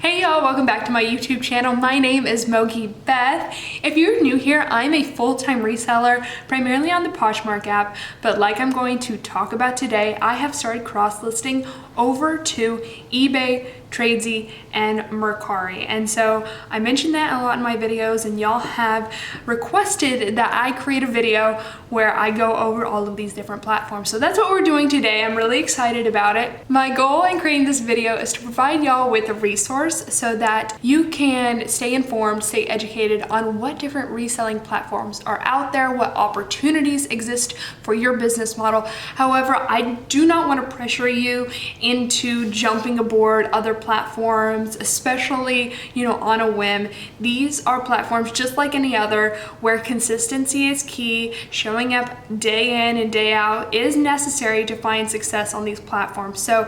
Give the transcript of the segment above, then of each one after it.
Hey y'all, welcome back to my YouTube channel. My name is Mogi Beth. If you're new here, I'm a full-time reseller, primarily on the Poshmark app, but like I'm going to talk about today, I have started cross-listing over to eBay, Tradesy, and Mercari. And so I mentioned that a lot in my videos, and y'all have requested that I create a video where I go over all of these different platforms. So that's what we're doing today. I'm really excited about it. My goal in creating this video is to provide y'all with a resource so that you can stay informed, stay educated on what different reselling platforms are out there, what opportunities exist for your business model. However, I do not want to pressure you into jumping aboard other platforms, especially, on a whim. These are platforms just like any other where consistency is key. Showing up day in and day out is necessary to find success on these platforms. So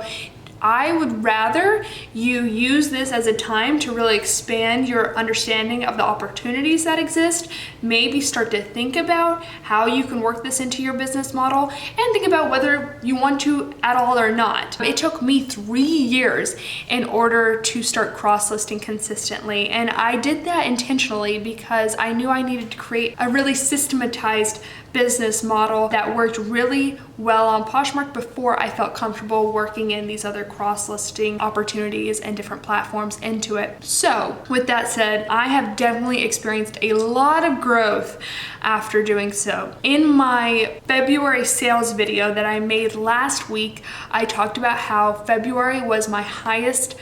I would rather you use this as a time to really expand your understanding of the opportunities that exist, maybe start to think about how you can work this into your business model, and think about whether you want to at all or not. It took me 3 years in order to start cross-listing consistently, and I did that intentionally because I knew I needed to create a really systematized business model that worked really well on Poshmark before I felt comfortable working in these other cross-listing opportunities and different platforms into it. So with that said, I have definitely experienced a lot of growth after doing so. In my February sales video that I made last week, I talked about how February was my highest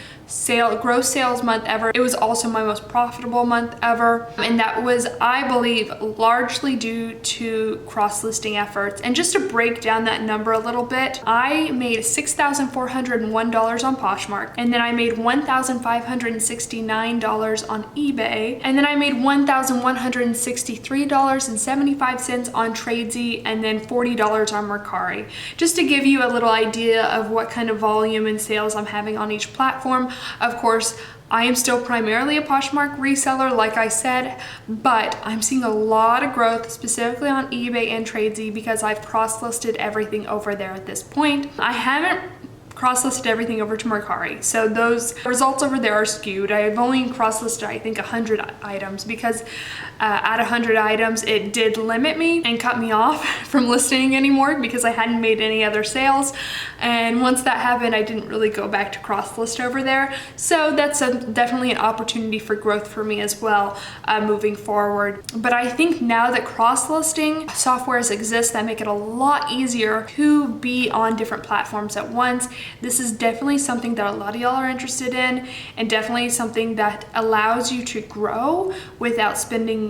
gross sales month ever. It was also my most profitable month ever, and that was, I believe, largely due to cross-listing efforts. And just to break down that number a little bit, I made $6,401 on Poshmark, and then I made $1,569 on eBay, and then I made $1,163.75 on Tradesy, and then $40 on Mercari. Just to give you a little idea of what kind of volume and sales I'm having on each platform. Of course, I am still primarily a Poshmark reseller, like I said, but I'm seeing a lot of growth specifically on eBay and Tradesy because I've cross-listed everything over there at this point. I haven't cross-listed everything over to Mercari, so those results over there are skewed. I've only cross-listed, I think, 100 items because at 100 items it did limit me and cut me off from listing anymore because I hadn't made any other sales, and once that happened I didn't really go back to cross-list over there. So that's definitely an opportunity for growth for me as well moving forward. But I think now that cross-listing softwares exist that make it a lot easier to be on different platforms at once, this is definitely something that a lot of y'all are interested in, and definitely something that allows you to grow without spending,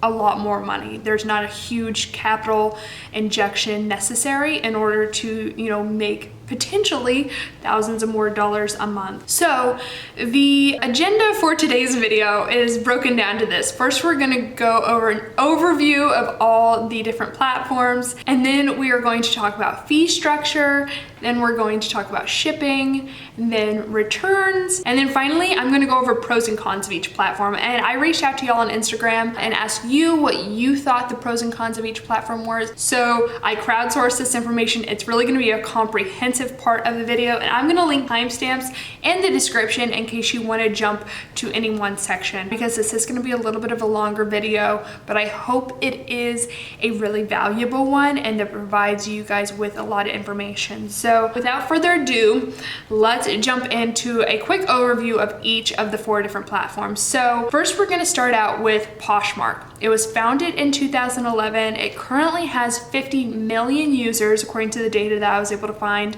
a lot more money. There's not a huge capital injection necessary in order to, make potentially thousands of more dollars a month. So the agenda for today's video is broken down to this. First, we're gonna go over an overview of all the different platforms, and then we are going to talk about fee structure, then we're going to talk about shipping, and then returns, and then finally, I'm gonna go over pros and cons of each platform. And I reached out to y'all on Instagram and asked you what you thought the pros and cons of each platform were. So I crowdsourced this information. It's really gonna be a comprehensive part of the video, and I'm gonna link timestamps in the description in case you wanna jump to any one section, because this is gonna be a little bit of a longer video, but I hope it is a really valuable one and that provides you guys with a lot of information. So without further ado, let's jump into a quick overview of each of the 4 different platforms. So first, we're gonna start out with Poshmark. It was founded in 2011. It currently has 50 million users, according to the data that I was able to find,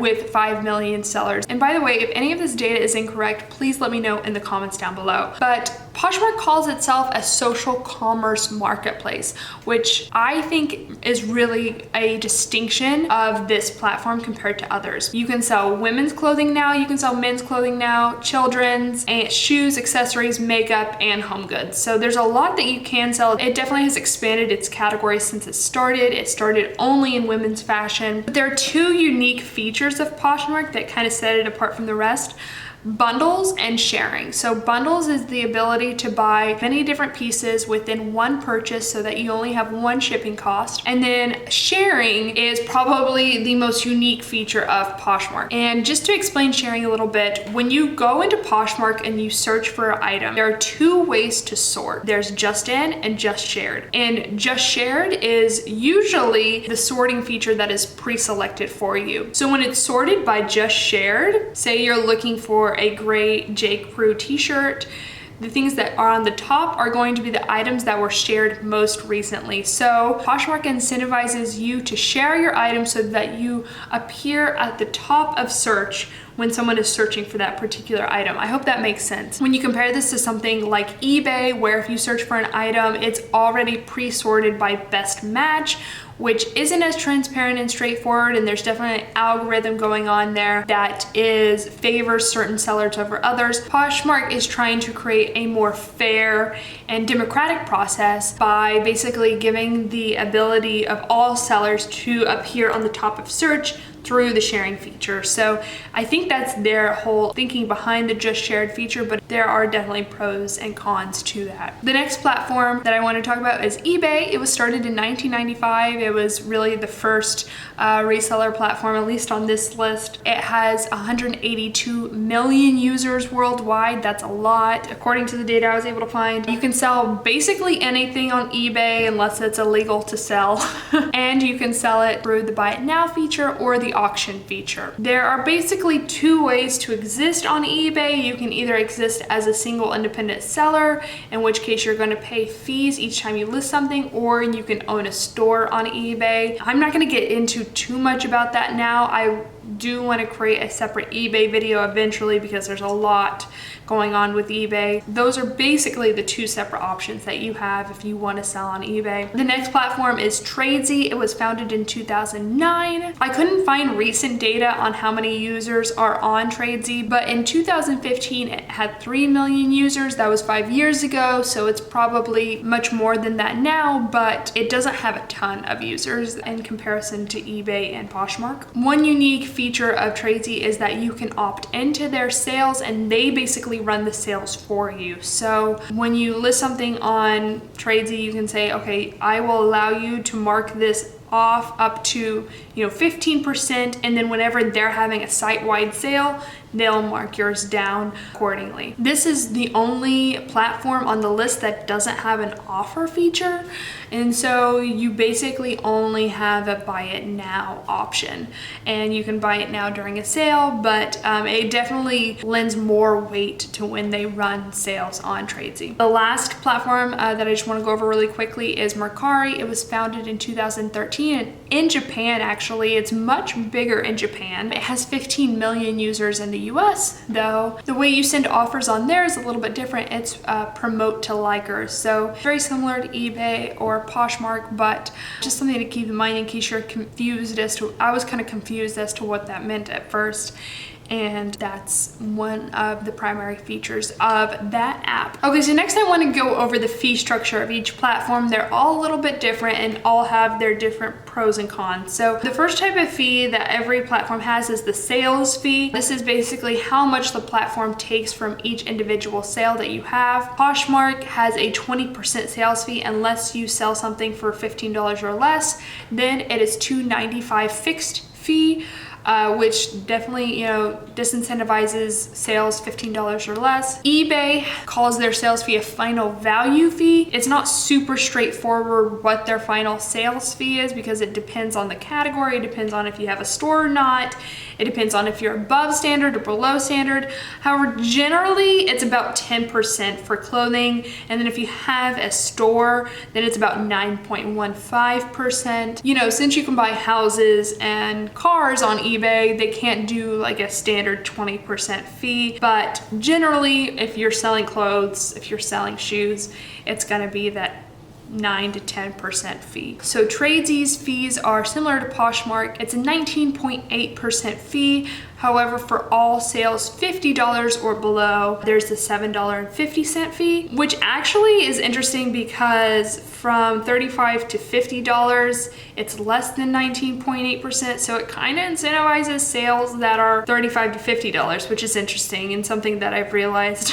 with 5 million sellers. And by the way, if any of this data is incorrect, please let me know in the comments down below. But Poshmark calls itself a social commerce marketplace, which I think is really a distinction of this platform compared to others. You can sell women's clothing now, you can sell men's clothing now, children's, and shoes, accessories, makeup, and home goods. So there's a lot that you can sell. It definitely has expanded its categories since it started. It started only in women's fashion. But there are 2 unique features of Poshmark that kind of set it apart from the rest. bundles and sharing. So bundles is the ability to buy many different pieces within one purchase so that you only have one shipping cost. And then sharing is probably the most unique feature of Poshmark. And just to explain sharing a little bit, when you go into Poshmark and you search for an item, there are two ways to sort. There's just in and just shared. And just shared is usually the sorting feature that is pre-selected for you. So when it's sorted by just shared, say you're looking for a gray J. Crew t-shirt, the things that are on the top are going to be the items that were shared most recently. So Poshmark incentivizes you to share your items so that you appear at the top of search when someone is searching for that particular item. I hope that makes sense. When you compare this to something like eBay, where if you search for an item, it's already pre-sorted by best match, which isn't as transparent and straightforward, and there's definitely an algorithm going on there that favors certain sellers over others. Poshmark is trying to create a more fair and democratic process by basically giving the ability of all sellers to appear on the top of search through the sharing feature. So I think that's their whole thinking behind the just shared feature, but there are definitely pros and cons to that. The next platform that I want to talk about is eBay. It was started in 1995. It was really the first reseller platform, at least on this list. It has 182 million users worldwide. That's a lot. According to the data I was able to find, you can sell basically anything on eBay unless it's illegal to sell. And you can sell it through the buy it now feature or the auction feature. There are basically two ways to exist on eBay. You can either exist as a single independent seller, in which case you're going to pay fees each time you list something, or you can own a store on eBay. I'm not going to get into too much about that now. I do want to create a separate eBay video eventually because there's a lot going on with eBay. Those are basically the two separate options that you have if you want to sell on eBay. The next platform is Tradesy. It was founded in 2009. I couldn't find recent data on how many users are on Tradesy, but in 2015 it had 3 million users. That was 5 years ago, so it's probably much more than that now, but it doesn't have a ton of users in comparison to eBay and Poshmark. One unique feature of Tradesy is that you can opt into their sales and they basically run the sales for you. So when you list something on Tradesy, you can say, okay, I will allow you to mark this off up to 15%, and then whenever they're having a site-wide sale, they'll mark yours down accordingly. This is the only platform on the list that doesn't have an offer feature, and so you basically only have a buy it now option, and you can buy it now during a sale, but it definitely lends more weight to when they run sales on Tradesy. The last platform that I just want to go over really quickly is Mercari. It was founded in 2013 in Japan. Actually, it's much bigger in Japan. It has 15 million users in the US, though. The way you send offers on there is a little bit different. It's promote to likers, so very similar to eBay or Poshmark, but just something to keep in mind in case you're confused as to, I was kind of confused as to what that meant at first. And that's one of the primary features of that app. Okay, so next I want to go over the fee structure of each platform. They're all a little bit different and all have their different pros and cons. So the first type of fee that every platform has is the sales fee. This is basically how much the platform takes from each individual sale that you have. Poshmark has a 20% sales fee unless you sell something for $15 or less. Then it is $2.95 fixed fee. Which definitely, disincentivizes sales $15 or less. eBay calls their sales fee a final value fee. It's not super straightforward what their final sales fee is because it depends on the category. It depends on if you have a store or not. It depends on if you're above standard or below standard. However, generally it's about 10% for clothing. And then if you have a store, then it's about 9.15%. Since you can buy houses and cars on eBay, they can't do like a standard 20% fee. But generally, if you're selling clothes, if you're selling shoes, it's gonna be that 9 to 10% fee. So Tradesy's fees are similar to Poshmark. It's a 19.8% fee. However, for all sales $50 or below, there's the $7.50 fee, which actually is interesting because from $35 to $50, it's less than 19.8%. So it kind of incentivizes sales that are $35 to $50, which is interesting and something that I've realized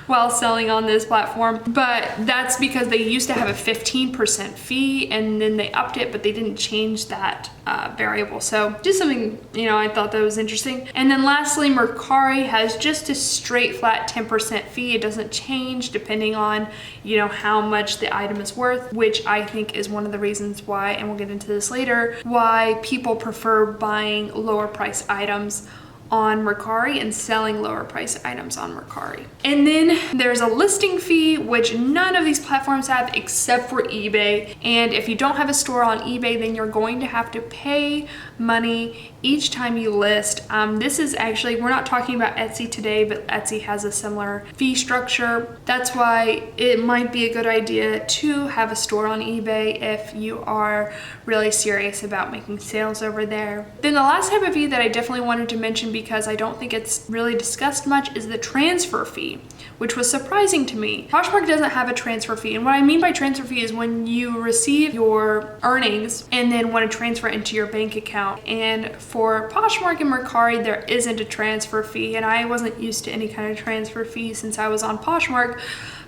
while selling on this platform. But that's because they used to have a 15% fee and then they upped it, but they didn't change that variable. So just something, I thought that was interesting. And then lastly, Mercari has just a straight flat 10% fee. It doesn't change depending on, how much the item is worth, which I think is one of the reasons why, and we'll get into this later, why people prefer buying lower price items on Mercari and selling lower price items on Mercari. And then there's a listing fee, which none of these platforms have except for eBay. And if you don't have a store on eBay, then you're going to have to pay money each time you list. This is actually, we're not talking about Etsy today, but Etsy has a similar fee structure. That's why it might be a good idea to have a store on eBay if you are really serious about making sales over there. Then the last type of fee that I definitely wanted to mention, because I don't think it's really discussed much, is the transfer fee, which was surprising to me. Poshmark doesn't have a transfer fee. And what I mean by transfer fee is when you receive your earnings and then want to transfer it into your bank account. And for Poshmark and Mercari, there isn't a transfer fee. And I wasn't used to any kind of transfer fee since I was on Poshmark.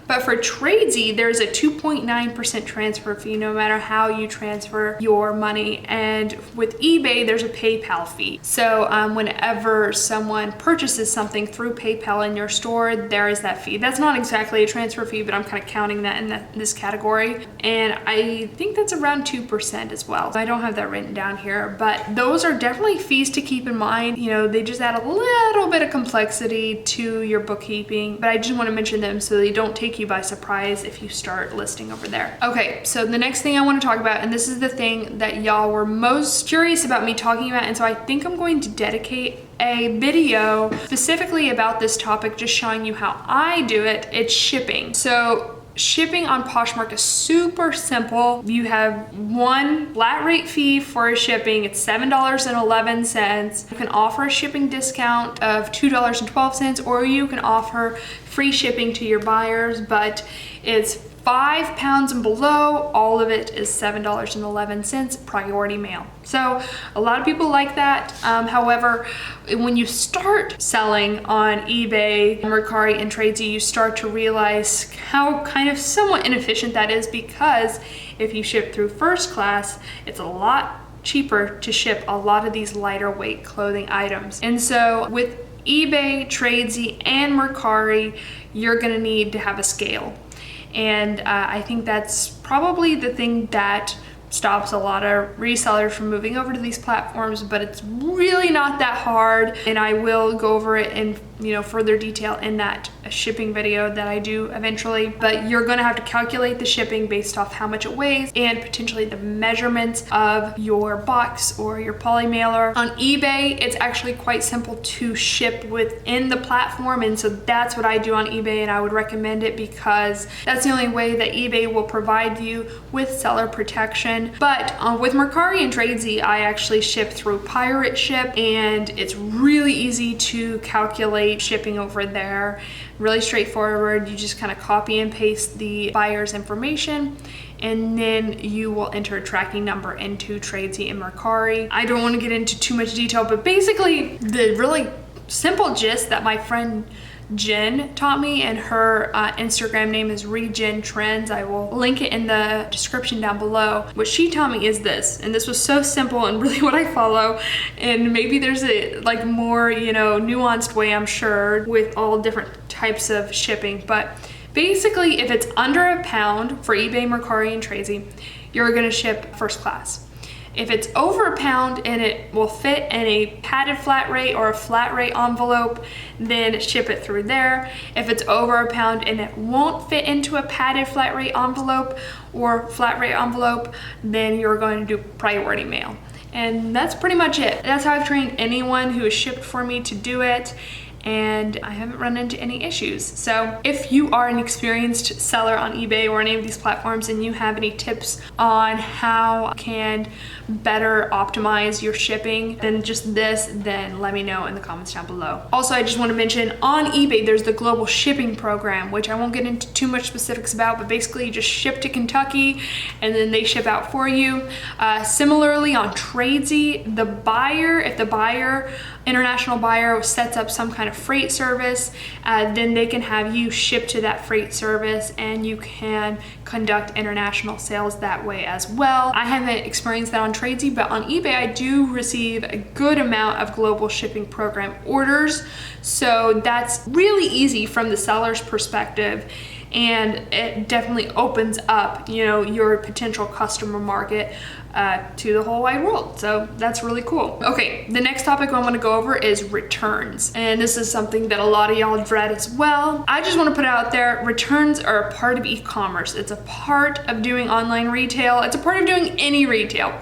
But for Tradesy, there's a 2.9% transfer fee no matter how you transfer your money. And with eBay, there's a PayPal fee. So whenever someone purchases something through PayPal in your store, there is that fee. That's not exactly a transfer fee, but I'm kind of counting that in this category. And I think that's around 2% as well. I don't have that written down here, but those are definitely fees to keep in mind. They just add a little bit of complexity to your bookkeeping, but I just want to mention them so they don't take you by surprise if you start listing over there. Okay, so the next thing I want to talk about, and this is the thing that y'all were most curious about me talking about, and so I think I'm going to dedicate a video specifically about this topic, just showing you how I do it. It's shipping. So shipping on Poshmark is super simple. You have one flat rate fee for shipping. It's $7.11. You can offer a shipping discount of $2.12, or you can offer free shipping to your buyers, but it's 5 pounds and below, all of it is $7.11 priority mail. So a lot of people like that. However, when you start selling on eBay, Mercari, and Tradesy, you start to realize how kind of somewhat inefficient that is, because if you ship through first class, it's a lot cheaper to ship a lot of these lighter weight clothing items. And so with eBay, Tradesy, and Mercari, you're gonna need to have a scale. And I think that's probably the thing that stops a lot of resellers from moving over to these platforms, but it's really not that hard. And I will go over it in further detail in that shipping video that I do eventually. But you're gonna have to calculate the shipping based off how much it weighs and potentially the measurements of your box or your poly mailer. On eBay, it's actually quite simple to ship within the platform, and so that's what I do on eBay, and I would recommend it because that's the only way that eBay will provide you with seller protection. But with Mercari and Tradesy, I actually ship through Pirate Ship, and it's really easy to calculate shipping over there. Really straightforward. You just kind of copy and paste the buyer's information, and then you will enter a tracking number into Tradesy and Mercari. I don't want to get into too much detail, but basically the really simple gist that my friend Jen taught me, and her Instagram name is Regen Trends. I will link it in the description down below. What she taught me is this, and this was so simple and really what I follow, and maybe there's a more nuanced way, I'm sure, with all different types of shipping, but basically if it's under a pound for eBay, Mercari, and Tradesy, you're gonna ship first class. If it's over a pound and it will fit in a padded flat rate or a flat rate envelope, then ship it through there. If it's over a pound and it won't fit into a padded flat rate envelope or flat rate envelope, then you're going to do priority mail. And that's pretty much it. That's how I've trained anyone who has shipped for me to do it. and I haven't run into any issues. So if you are an experienced seller on eBay or any of these platforms and you have any tips on how you can better optimize your shipping than just this, then let me know in the comments down below. Also, I just want to mention on eBay, there's the global shipping program, which I won't get into too much specifics about, but basically you just ship to Kentucky and then they ship out for you. Similarly on Tradesy, if the international buyer sets up some kind of freight service, then they can have you ship to that freight service and you can conduct international sales that way as well. I haven't experienced that on Tradesy, but on eBay I do receive a good amount of global shipping program orders. So that's really easy from the seller's perspective, and it definitely opens up, your potential customer market to the whole wide world. So that's really cool. Okay, the next topic I want to go over is returns. And this is something that a lot of y'all dread as well. I just want to put it out there, returns are a part of e-commerce. It's a part of doing online retail. It's a part of doing any retail.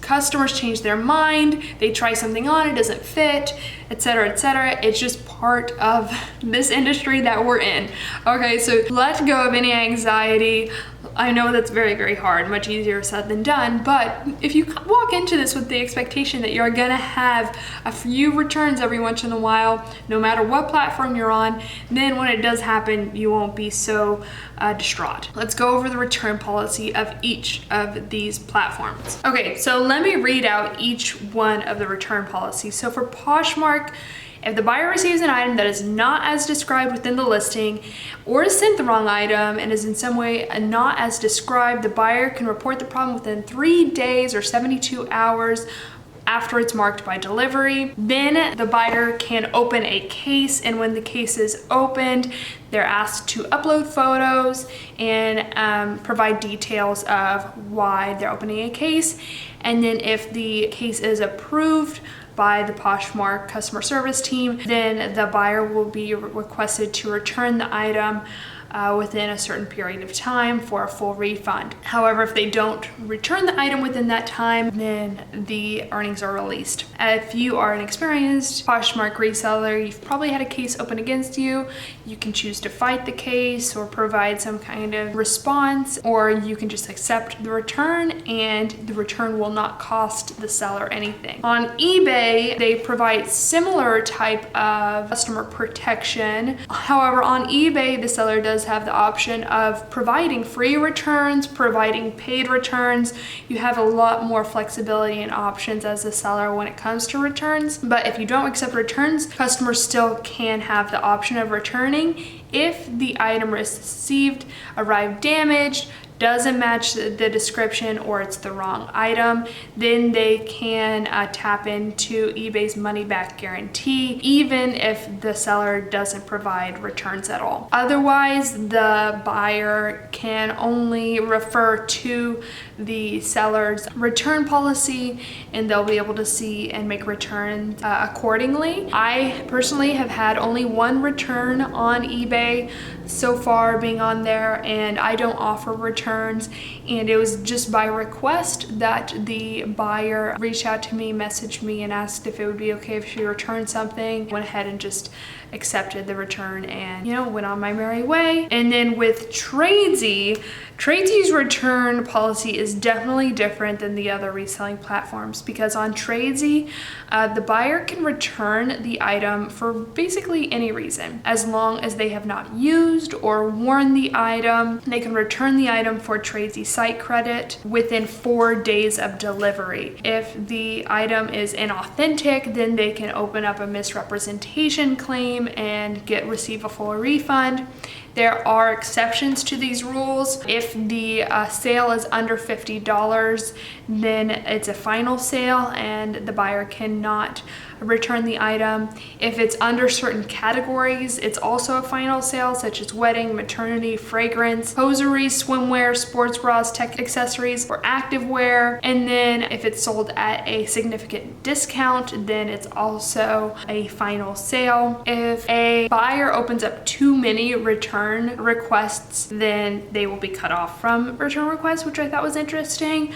Customers change their mind, they try something on, it doesn't fit, etc., etc. It's just part of this industry that we're in. Okay, so let go of any anxiety. I know that's very, very hard, much easier said than done, but if you walk into this with the expectation that you're gonna have a few returns every once in a while, no matter what platform you're on, then when it does happen, you won't be so distraught. Let's go over the return policy of each of these platforms. Okay, so let me read out each one of the return policies. So for Poshmark, if the buyer receives an item that is not as described within the listing or is sent the wrong item and is in some way not as described, the buyer can report the problem within 3 days or 72 hours after it's marked by delivery. Then the buyer can open a case, and when the case is opened, they're asked to upload photos and provide details of why they're opening a case. And then if the case is approved by the Poshmark customer service team, then the buyer will be requested to return the item within a certain period of time for a full refund. However, if they don't return the item within that time, then the earnings are released. If you are an experienced Poshmark reseller, you've probably had a case open against you. You can choose to fight the case or provide some kind of response, or you can just accept the return and the return will not cost the seller anything. On eBay, they provide similar type of customer protection. However, on eBay, the seller does have the option of providing free returns, providing paid returns. You have a lot more flexibility and options as a seller when it comes to returns. But if you don't accept returns, customers still can have the option of returning if the item received arrived damaged, doesn't match the description, or it's the wrong item. Then they can tap into eBay's money back guarantee, even if the seller doesn't provide returns at all. Otherwise, the buyer can only refer to the seller's return policy and they'll be able to see and make returns accordingly. I personally have had only one return on eBay so far being on there, and I don't offer returns, and it was just by request that the buyer reached out to me, messaged me, and asked if it would be okay if she returned something. Went ahead and just accepted the return and went on my merry way. And then with Tradesy's return policy is definitely different than the other reselling platforms, because on Tradesy, the buyer can return the item for basically any reason. As long as they have not used or worn the item, they can return the item for Tradesy site credit within 4 days of delivery. If the item is inauthentic, then they can open up a misrepresentation claim and receive a full refund. There are exceptions to these rules. If the sale is under $50, then it's a final sale and the buyer cannot return the item. If it's under certain categories, it's also a final sale, such as wedding, maternity, fragrance, hosiery, swimwear, sports bras, tech accessories, or activewear. And then if it's sold at a significant discount, then it's also a final sale. If a buyer opens up too many returns return requests, then they will be cut off from return requests, which I thought was interesting.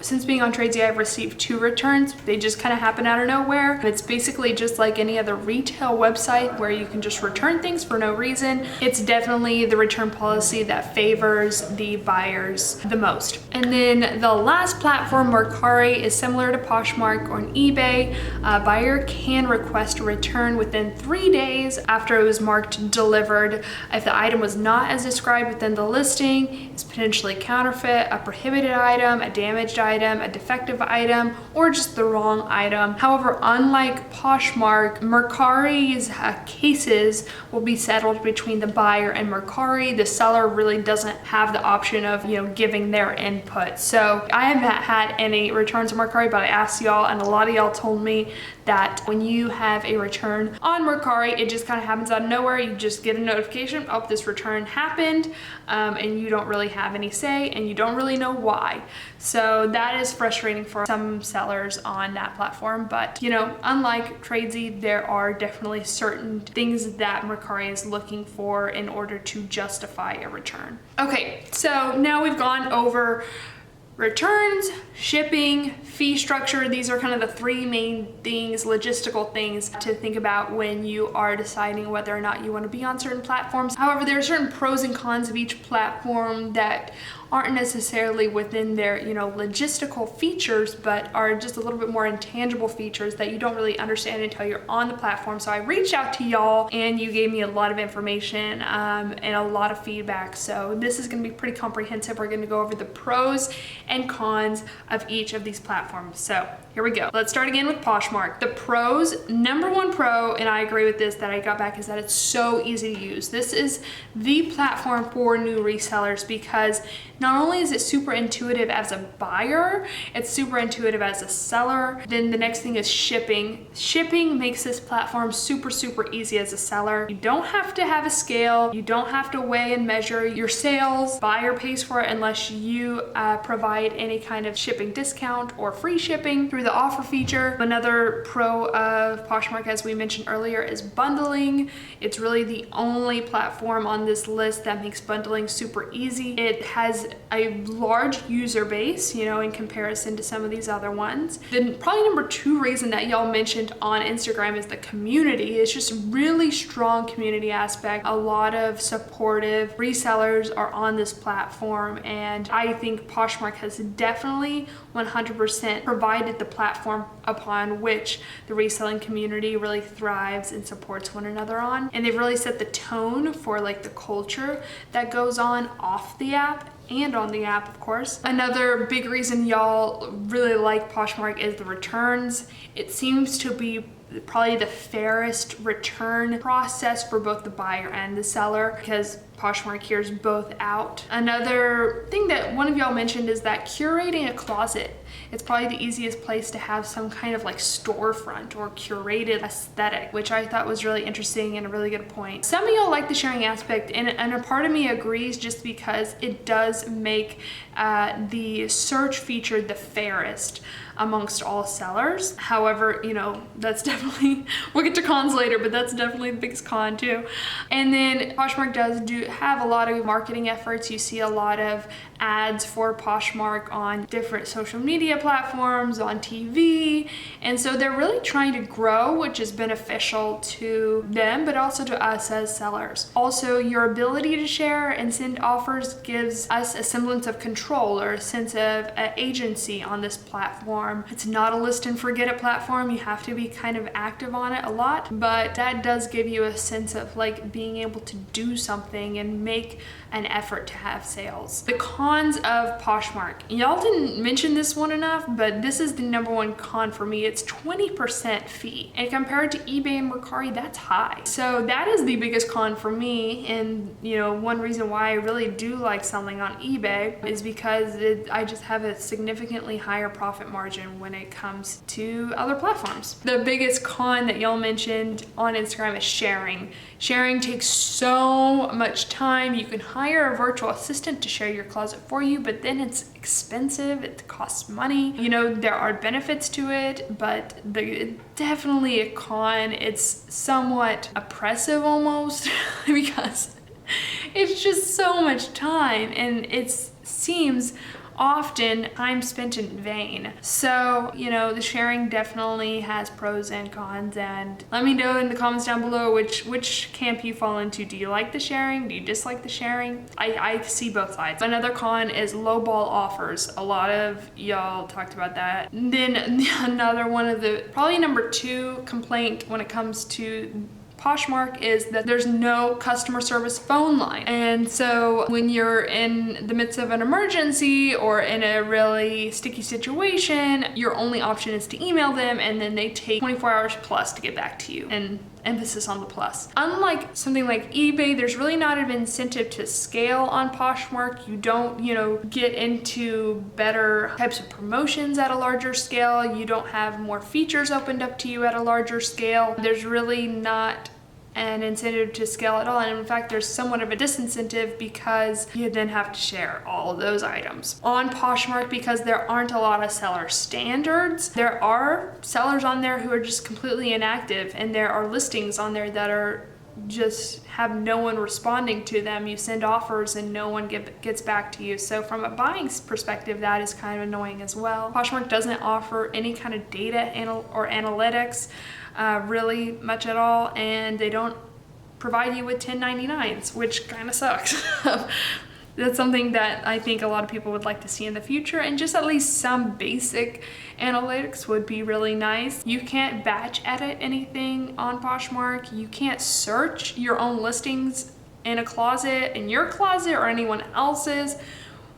Since being on Tradesy, I've received 2 returns. They just kind of happen out of nowhere. It's basically just like any other retail website where you can just return things for no reason. It's definitely the return policy that favors the buyers the most. And then the last platform, Mercari, is similar to Poshmark or eBay. A buyer can request a return within 3 days after it was marked delivered. If the item was not as described within the listing, it's potentially counterfeit, a prohibited item, a damaged item, a defective item, or just the wrong item. However, unlike Poshmark, Mercari's cases will be settled between the buyer and Mercari. The seller really doesn't have the option of, giving their input. So I haven't had any returns on Mercari, but I asked y'all, and a lot of y'all told me that when you have a return on Mercari, it just kind of happens out of nowhere. You just get a notification, oh, this return happened, and you don't really have any say, and you don't really know why. So that is frustrating for some sellers on that platform. But, unlike Tradesy, there are definitely certain things that Mercari is looking for in order to justify a return. Okay, so now we've gone over returns, shipping, fee structure. These are kind of the 3 main things, logistical things to think about when you are deciding whether or not you want to be on certain platforms. However, there are certain pros and cons of each platform that aren't necessarily within their, logistical features, but are just a little bit more intangible features that you don't really understand until you're on the platform. So I reached out to y'all and you gave me a lot of information and a lot of feedback. So this is going to be pretty comprehensive. We're going to go over the pros and cons of each of these platforms. So here we go. Let's start again with Poshmark. The pros, number 1 pro, and I agree with this that I got back, is that it's so easy to use. This is the platform for new resellers because not only is it super intuitive as a buyer, it's super intuitive as a seller. Then the next thing is shipping. Shipping makes this platform super, super easy as a seller. You don't have to have a scale. You don't have to weigh and measure your sales. Buyer pays for it unless you provide any kind of shipping discount or free shipping through the offer feature. Another pro of Poshmark, as we mentioned earlier, is bundling. It's really the only platform on this list that makes bundling super easy. It has a large user base, in comparison to some of these other ones. Then probably number 2 reason that y'all mentioned on Instagram is the community. It's just a really strong community aspect. A lot of supportive resellers are on this platform, and I think Poshmark has definitely 100% provided the platform upon which the reselling community really thrives and supports one another on. And they've really set the tone for the culture that goes on off the app and on the app, of course. Another big reason y'all really like Poshmark is the returns. It seems to be probably the fairest return process for both the buyer and the seller because Poshmark hears both out. Another thing that one of y'all mentioned is that curating a closet, it's probably the easiest place to have some kind of storefront or curated aesthetic, which I thought was really interesting and a really good point. Some of y'all like the sharing aspect, and a part of me agrees just because it does make the search feature the fairest amongst all sellers. However, that's definitely, we'll get to cons later, but that's definitely the biggest con too. And then Poshmark does have a lot of marketing efforts. You see a lot of ads for Poshmark on different social media platforms, on TV, and so they're really trying to grow, which is beneficial to them, but also to us as sellers. Also, your ability to share and send offers gives us a semblance of control or a sense of agency on this platform. It's not a list and forget it platform. You have to be kind of active on it a lot, but that does give you a sense of being able to do something and make an effort to have sales. The cons of Poshmark. Y'all didn't mention this one enough, but this is the number 1 con for me. It's 20% fee. And compared to eBay and Mercari, that's high. So that is the biggest con for me. And one reason why I really do like selling on eBay is because I just have a significantly higher profit margin when it comes to other platforms. The biggest con that y'all mentioned on Instagram is sharing. Sharing takes so much time. You can hire a virtual assistant to share your closet for you, but then it's expensive, it costs money. There are benefits to it, but definitely a con. It's somewhat oppressive almost because It's just so much time, and it seems often time spent in vain. So, you know, the sharing definitely has pros and cons, and let me know in the comments down below which camp you fall into. Do you like the sharing? Do you dislike the sharing? I see both sides. Another con is lowball offers. A lot of y'all talked about that. Then another one of the, probably number 2 complaint when it comes to Poshmark is that there's no customer service phone line. And so when you're in the midst of an emergency or in a really sticky situation, your only option is to email them, and then they take 24 hours plus to get back to you. And emphasis on the plus. Unlike something like eBay, there's really not an incentive to scale on Poshmark. You don't, you know, get into better types of promotions at a larger scale. You don't have more features opened up to you at a larger scale. There's really not an incentive to scale at all, and in fact there's somewhat of a disincentive because you then have to share all of those items. On Poshmark, because there aren't a lot of seller standards, there are sellers on there who are just completely inactive, and there are listings on there that are just have no one responding to them. You send offers and no one gets back to you. So from a buying perspective, that is kind of annoying as well. Poshmark doesn't offer any kind of data or analytics really much at all, and they don't provide you with 1099s, which kind of sucks. That's something that I think a lot of people would like to see in the future, and just at least some basic analytics would be really nice. You can't batch edit anything on Poshmark. You can't search your own listings in a closet, in your closet or anyone else's,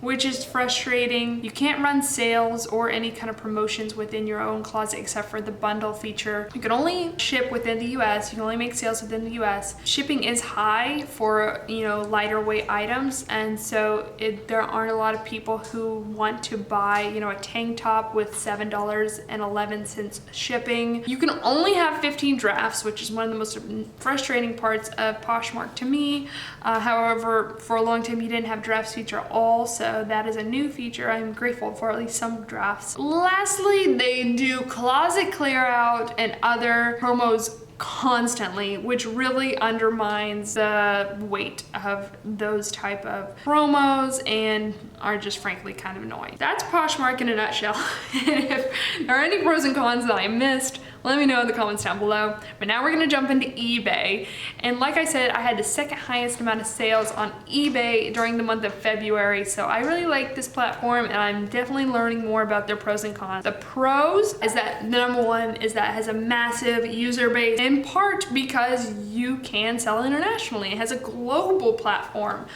which is frustrating. You can't run sales or any kind of promotions within your own closet except for the bundle feature. You can only ship within the US. You can only make sales within the US. Shipping is high for, you know, lighter weight items, and so there aren't a lot of people who want to buy, you know, a tank top with $7.11 shipping. You can only have 15 drafts, which is one of the most frustrating parts of Poshmark to me. However, for a long time you didn't have drafts feature at all, so that is a new feature. I'm grateful for at least some drafts. Lastly, they do closet clear out and other promos constantly, which really undermines the weight of those type of promos and are just frankly kind of annoying. That's Poshmark in a nutshell. If there are any pros and cons that I missed, let me know in the comments down below. But now we're gonna jump into eBay. And like I said, I had the second highest amount of sales on eBay during the month of February. So I really like this platform, and I'm definitely learning more about their pros and cons. The pros is that the number one is that it has a massive user base, in part because you can sell internationally. It has a global platform,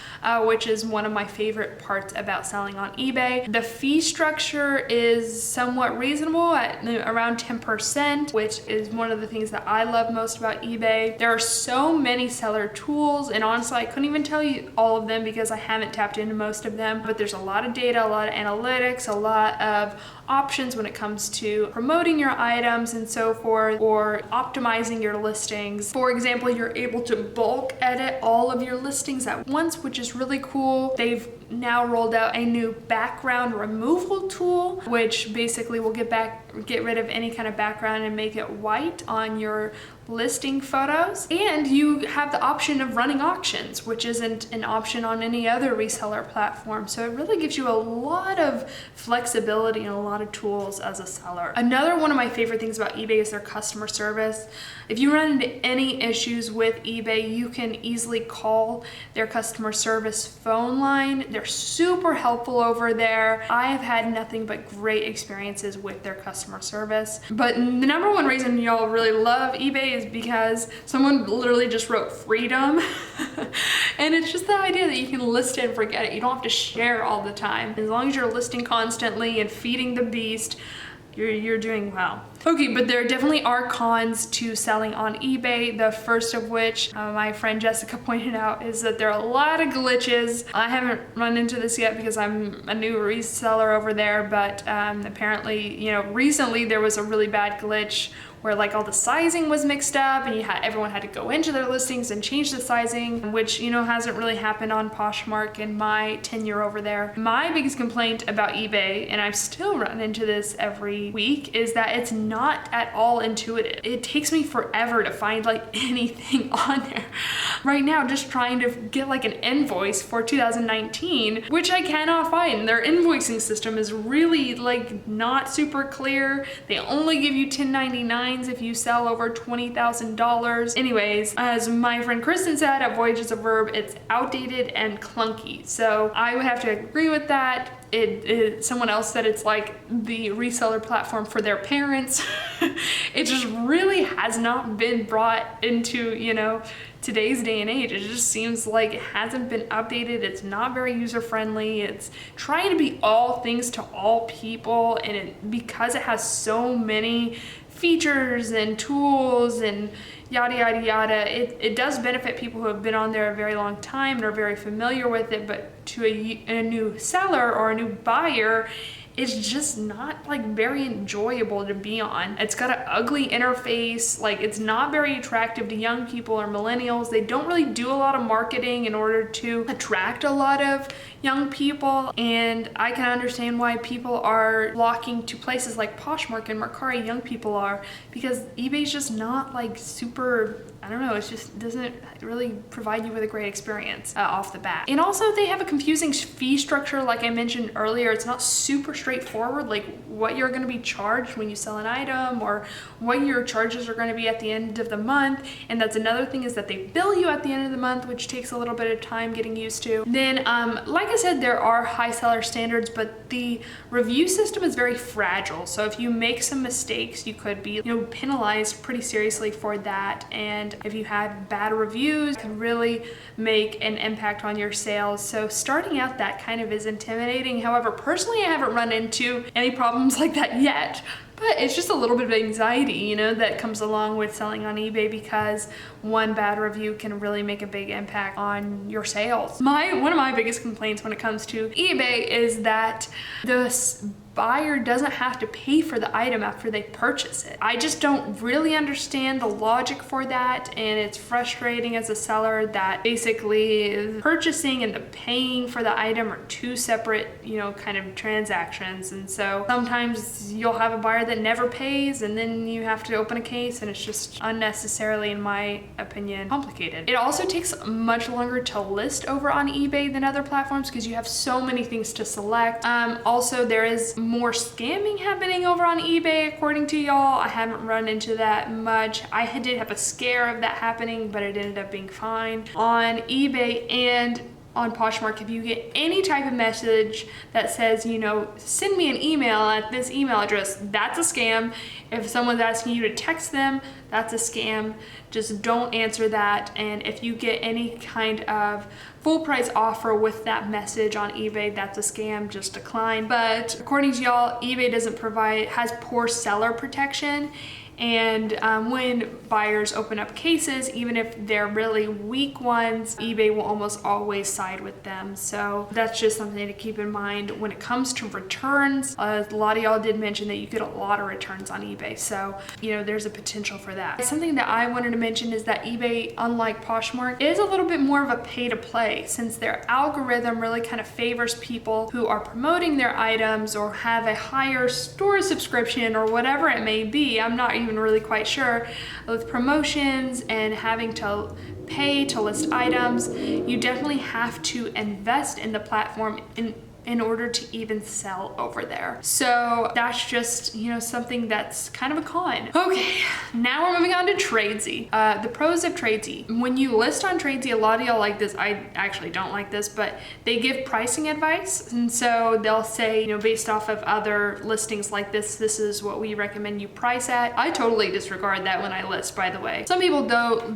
which is one of my favorite parts about selling on eBay. The fee structure is somewhat reasonable at around 10%, which is one of the things that I love most about eBay. There are so many seller tools, and honestly, I couldn't even tell you all of them because I haven't tapped into most of them, but there's a lot of data, a lot of analytics, a lot of options when it comes to promoting your items and so forth, or optimizing your listings. For example, you're able to bulk edit all of your listings at once, which is really cool. They've now rolled out a new background removal tool, which basically will get rid of any kind of background and make it white on your listing photos. And you have the option of running auctions, which isn't an option on any other reseller platform. So it really gives you a lot of flexibility and a lot of tools as a seller. Another one of my favorite things about eBay is their customer service. If you run into any issues with eBay, you can easily call their customer service phone line. They're super helpful over there. I have had nothing but great experiences with their customer service. But the number one reason y'all really love eBay is because someone literally just wrote freedom. And it's just the idea that you can list it and forget it. You don't have to share all the time. As long as you're listing constantly and feeding the beast, you're doing well. Okay, but there definitely are cons to selling on eBay. The first of which my friend Jessica pointed out is that there are a lot of glitches. I haven't run into this yet because I'm a new reseller over there, but apparently, you know, recently there was a really bad glitch where like all the sizing was mixed up, and everyone had to go into their listings and change the sizing, which, you know, hasn't really happened on Poshmark in my tenure over there. My biggest complaint about eBay, and I've still run into this every week, is that it's not at all intuitive. It takes me forever to find like anything on there. Right now, just trying to get like an invoice for 2019, which I cannot find. Their invoicing system is really like not super clear. They only give you 1099s if you sell over $20,000. Anyways, as my friend Kristen said at Voyage is a Verb, it's outdated and clunky. So I would have to agree with that. Someone else said it's like the reseller platform for their parents. It just really has not been brought into, you know, today's day and age. It just seems like it hasn't been updated. It's not very user friendly. It's trying to be all things to all people, and because it has so many features and tools and yada yada yada, it does benefit people who have been on there a very long time and are very familiar with it, but to a new seller or a new buyer, it's just not like very enjoyable to be on. It's got an ugly interface, like it's not very attractive to young people or millennials. They don't really do a lot of marketing in order to attract a lot of young people, and I can understand why people are flocking to places like Poshmark and Mercari, young people are, because eBay's just not like super, I don't know, it just doesn't really provide you with a great experience off the bat. And also they have a confusing fee structure. Like I mentioned earlier, it's not super straightforward, like what you're going to be charged when you sell an item or what your charges are going to be at the end of the month. And that's another thing, is that they bill you at the end of the month, which takes a little bit of time getting used to. Then like I said, there are high seller standards, but the review system is very fragile. So if you make some mistakes, you could be, you know, penalized pretty seriously for that. And if you had bad reviews, it can really make an impact on your sales. So starting out, that kind of is intimidating. However, personally, I haven't run into any problems like that yet. But it's just a little bit of anxiety, you know, that comes along with selling on eBay, because one bad review can really make a big impact on your sales. One of my biggest complaints when it comes to eBay is that the buyer doesn't have to pay for the item after they purchase it. I just don't really understand the logic for that, and it's frustrating as a seller that basically purchasing and the paying for the item are two separate, you know, kind of transactions. And so sometimes you'll have a buyer that never pays, and then you have to open a case, and it's just unnecessarily, in my opinion, complicated. It also takes much longer to list over on eBay than other platforms because you have so many things to select. Also, there is more scamming happening over on eBay, according to y'all. I haven't run into that much. I did have a scare of that happening, but it ended up being fine. On eBay and on Poshmark, if you get any type of message that says, you know, send me an email at this email address, that's a scam. If someone's asking you to text them, that's a scam. Just don't answer that. And if you get any kind of full price offer with that message on eBay, that's a scam, just decline. But according to y'all, eBay has poor seller protection. And when buyers open up cases, even if they're really weak ones, eBay will almost always side with them. So that's just something to keep in mind when it comes to returns. A lot of y'all did mention that you get a lot of returns on eBay. So, you know, there's a potential for that. Something that I wanted to mention is that eBay, unlike Poshmark, is a little bit more of a pay to play, since their algorithm really kind of favors people who are promoting their items or have a higher store subscription or whatever it may be. I'm not even really quite sure. With promotions and having to pay to list items, you definitely have to invest in the platform in order to even sell over there. So that's just, you know, something that's kind of a con. Okay, now we're moving on to Tradesy. The pros of Tradesy. When you list on Tradesy, a lot of y'all like this. I actually don't like this, but they give pricing advice. And so they'll say, you know, based off of other listings like this is what we recommend you price at. I totally disregard that when I list, by the way. Some people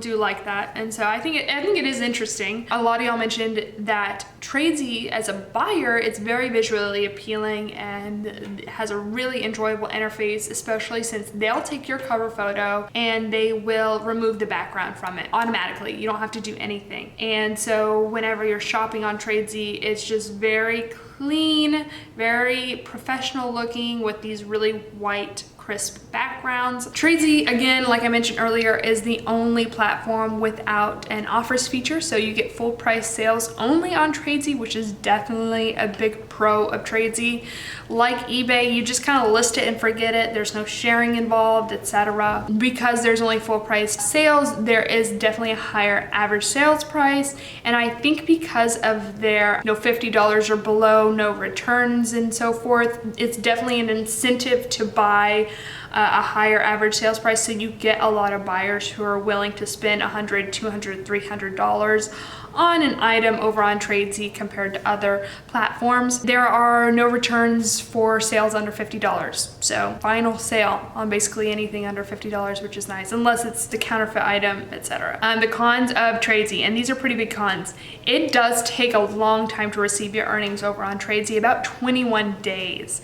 do like that. And so I think it is interesting. A lot of y'all mentioned that Tradesy, as a buyer, it's very visually appealing and has a really enjoyable interface, especially since they'll take your cover photo and they will remove the background from it automatically. You don't have to do anything. And so whenever you're shopping on Tradesy, it's just very clean, very professional looking with these really white crisp backgrounds. Tradesy, again, like I mentioned earlier, is the only platform without an offers feature. So you get full price sales only on Tradesy, which is definitely a big pro of Tradesy. Like eBay, you just kind of list it and forget it. There's no sharing involved, etc. Because there's only full price sales, there is definitely a higher average sales price. And I think because of their $50 or below, no returns and so forth, it's definitely an incentive to buy a higher average sales price. So you get a lot of buyers who are willing to spend $100, $200, $300 on an item over on Tradesy compared to other platforms. There are no returns for sales under $50. So final sale on basically anything under $50, which is nice, unless it's the counterfeit item, etc. The cons of Tradesy, and these are pretty big cons. It does take a long time to receive your earnings over on Tradesy, about 21 days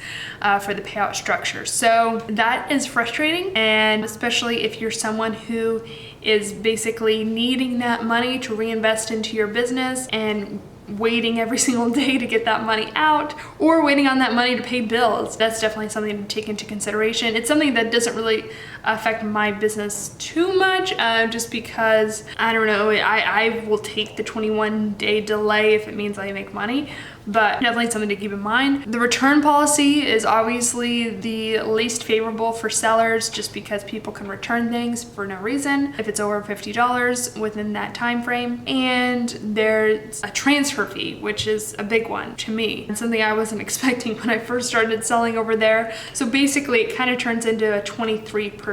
for the payout structure. So that is frustrating, and especially if you're someone who is basically needing that money to reinvest into your business and waiting every single day to get that money out, or waiting on that money to pay bills. That's definitely something to take into consideration. It's something that doesn't really affect my business too much, just because, I don't know, I will take the 21-day delay if it means I make money, but definitely something to keep in mind. The return policy is obviously the least favorable for sellers, just because people can return things for no reason if it's over $50 within that time frame. And there's a transfer fee, which is a big one to me, and something I wasn't expecting when I first started selling over there. So basically it kind of turns into a 23%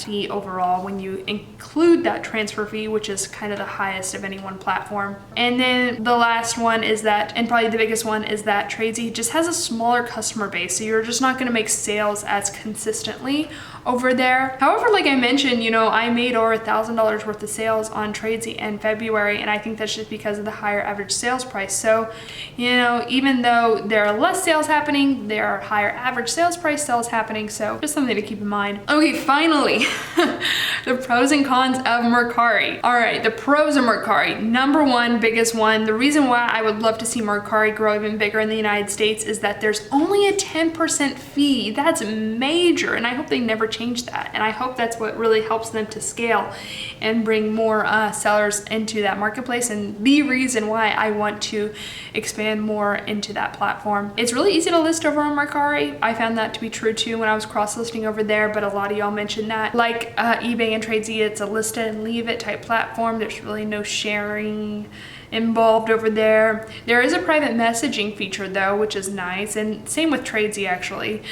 fee overall when you include that transfer fee, which is kind of the highest of any one platform. And then the last one is that, and probably the biggest one, is that Tradesy just has a smaller customer base, so you're just not going to make sales as consistently over there. However, like I mentioned, I made over $1,000 worth of sales on Tradesy in February, and I think that's just because of the higher average sales price. So, even though there are less sales happening, there are higher average sales price sales happening. So just something to keep in mind. Okay, finally, the pros and cons of Mercari. All right, the pros of Mercari. Number one, biggest one, the reason why I would love to see Mercari grow even bigger in the United States is that there's only a 10% fee. That's major, and I hope they never change that. And I hope that's what really helps them to scale and bring more sellers into that marketplace, and the reason why I want to expand more into that platform. It's really easy to list over on Mercari. I found that to be true too when I was cross-listing over there, but a lot of y'all mentioned that. Like eBay and Tradesy, it's a list it and leave it type platform. There's really no sharing involved over there. There is a private messaging feature though, which is nice, and same with Tradesy actually,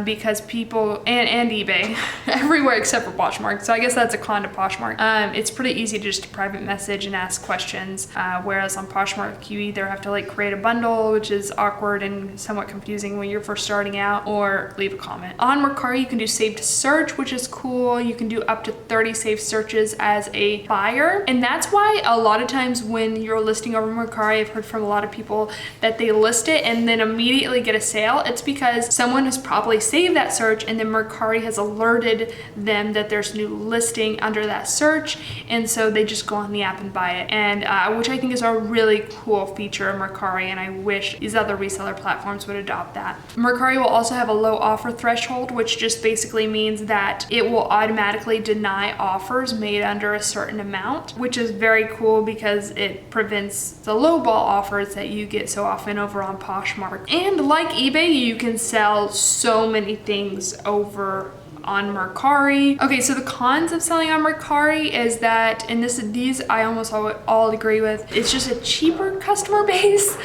because people, and eBay, everywhere except for Poshmark, so I guess that's a con to Poshmark. It's pretty easy to just private message and ask questions, whereas on Poshmark you either have to create a bundle, which is awkward and somewhat confusing when you're first starting out, or leave a comment. On Mercari you can do saved search, which is cool. You can do up to 30 saved searches as a buyer, and that's why a lot of times when you're listing over Mercari, I've heard from a lot of people that they list it and then immediately get a sale. It's because someone has probably saved that search, and then Mercari has alerted them that there's new listing under that search, and so they just go on the app and buy it, and which I think is a really cool feature of Mercari, and I wish these other reseller platforms would adopt that. Mercari will also have a low offer threshold, which just basically means that it will automatically deny offers made under a certain amount, which is very cool because it prevents the lowball offers that you get so often over on Poshmark. And like eBay, you can sell so many things over on Mercari. Okay, so the cons of selling on Mercari is that, and these I almost all agree with, it's just a cheaper customer base.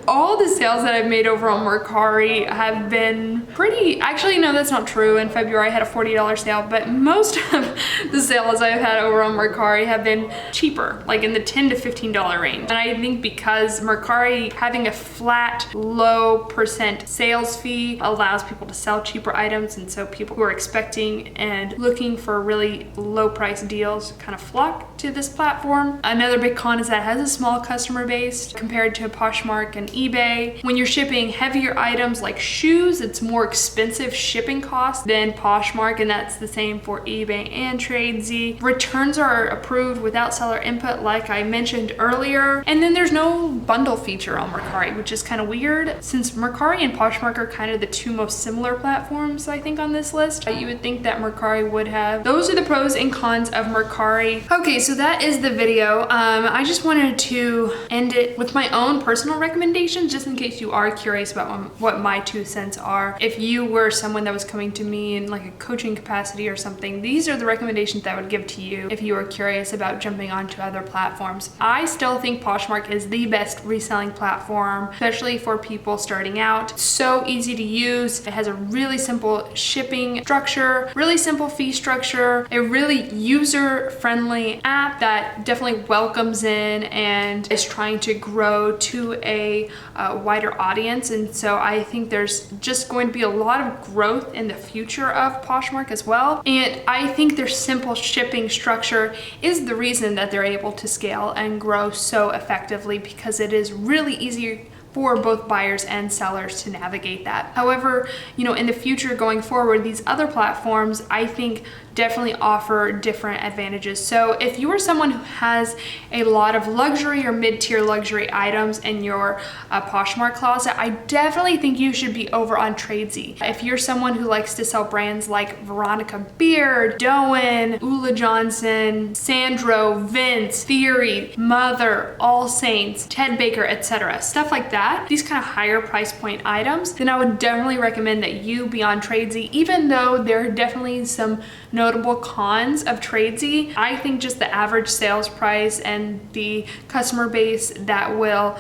All the sales that I've made over on Mercari have been pretty, actually no, that's not true. In February I had a $40 sale, but most of the sales I've had over on Mercari have been cheaper, like in the $10 to $15 range. And I think because Mercari having a flat, low percent sales fee allows people to sell cheaper items, and so people who are expecting and looking for really low price deals kind of flock to this platform. Another big con is that it has a small customer base compared to Poshmark and eBay. When you're shipping heavier items like shoes, it's more expensive shipping costs than Poshmark, and that's the same for eBay and Tradesy. Returns are approved without seller input, like I mentioned earlier. And then there's no bundle feature on Mercari, which is kind of weird, since Mercari and Poshmark are kind of the two most similar platforms I think on this list. You would think that Mercari would have. Those are the pros and cons of Mercari. Okay, so that is the video. I just wanted to end it with my own personal recommendations, just in case you are curious about what my 2 cents are. If you were someone that was coming to me in like a coaching capacity or something, these are the recommendations that I would give to you if you were curious about jumping onto other platforms. I still think Poshmark is the best reselling platform, especially for people starting out. It's so easy to use. It has a really simple shipping structure, really simple fee structure, a really user-friendly app that definitely welcomes in and is trying to grow to a wider audience. And so I think there's just going to be a lot of growth in the future of Poshmark as well. And I think their simple shipping structure is the reason that they're able to scale and grow so effectively, because it is really easy for both buyers and sellers to navigate that. However, you know, in the future going forward, these other platforms, I think, definitely offer different advantages. So if you are someone who has a lot of luxury or mid-tier luxury items in your Poshmark closet, I definitely think you should be over on Tradesy. If you're someone who likes to sell brands like Veronica Beard, Doan, Ula Johnson, Sandro, Vince, Theory, Mother, All Saints, Ted Baker, etc., stuff like that, these kind of higher price point items, then I would definitely recommend that you be on Tradesy, even though there are definitely some notable cons of Tradesy. I think just the average sales price and the customer base that will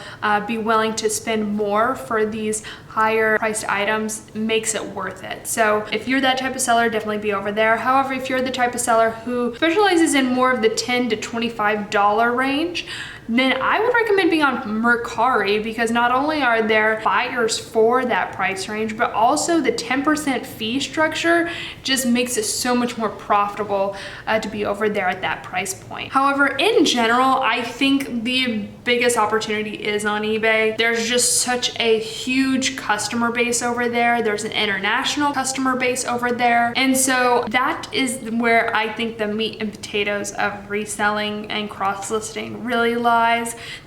be willing to spend more for these higher priced items makes it worth it. So if you're that type of seller, definitely be over there. However, if you're the type of seller who specializes in more of the $10 to $25 range, then I would recommend being on Mercari, because not only are there buyers for that price range, but also the 10% fee structure just makes it so much more profitable to be over there at that price point. However, in general, I think the biggest opportunity is on eBay. There's just such a huge customer base over there. There's an international customer base over there. And so that is where I think the meat and potatoes of reselling and cross-listing really lies.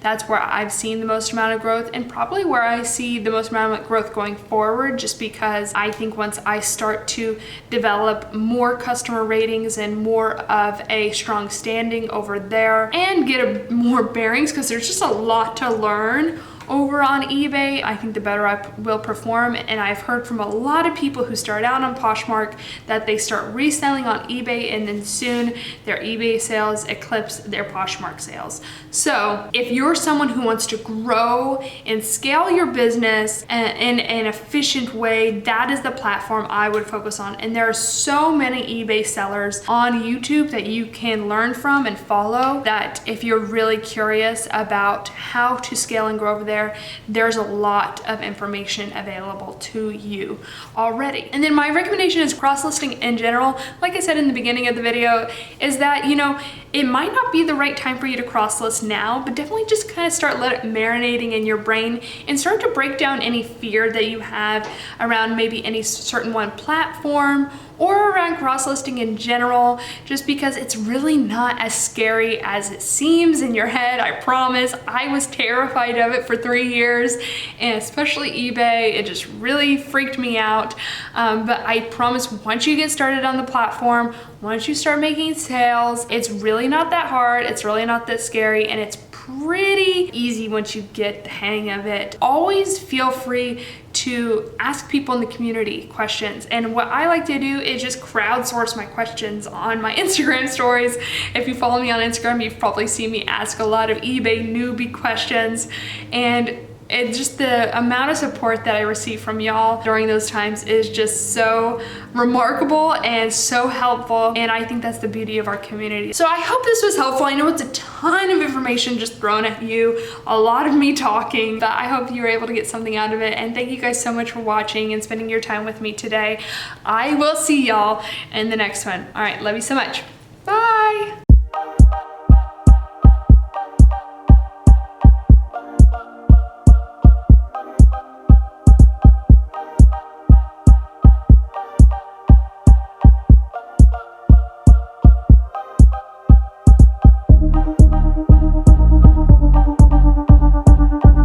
That's where I've seen the most amount of growth, and probably where I see the most amount of growth going forward, just because I think once I start to develop more customer ratings and more of a strong standing over there and get more bearings, because there's just a lot to learn over on eBay, I think the better I will perform. And I've heard from a lot of people who start out on Poshmark that they start reselling on eBay, and then soon their eBay sales eclipse their Poshmark sales. So if you're someone who wants to grow and scale your business in an efficient way, that is the platform I would focus on. And there are so many eBay sellers on YouTube that you can learn from and follow, that if you're really curious about how to scale and grow over there, there's a lot of information available to you already. And then my recommendation is cross-listing in general. Like I said in the beginning of the video, is that, you know, it might not be the right time for you to cross-list now, but definitely just kind of start let it marinating in your brain and start to break down any fear that you have around maybe any certain one platform or around cross-listing in general, just because it's really not as scary as it seems in your head. I promise. I was terrified of it for 3 years, and especially eBay, it just really freaked me out. But I promise, once you get started on the platform, once you start making sales, it's really not that hard, it's really not that scary, and it's pretty easy once you get the hang of it. Always feel free to ask people in the community questions. And what I like to do is just crowdsource my questions on my Instagram stories. If you follow me on Instagram, you've probably seen me ask a lot of eBay newbie questions. And it's just the amount of support that I receive from y'all during those times is just so remarkable and so helpful, and I think that's the beauty of our community. So I hope this was helpful. I know it's a ton of information just thrown at you, a lot of me talking, but I hope you were able to get something out of it, and thank you guys so much for watching and spending your time with me today. I will see y'all in the next one. All right, love you so much. Bye.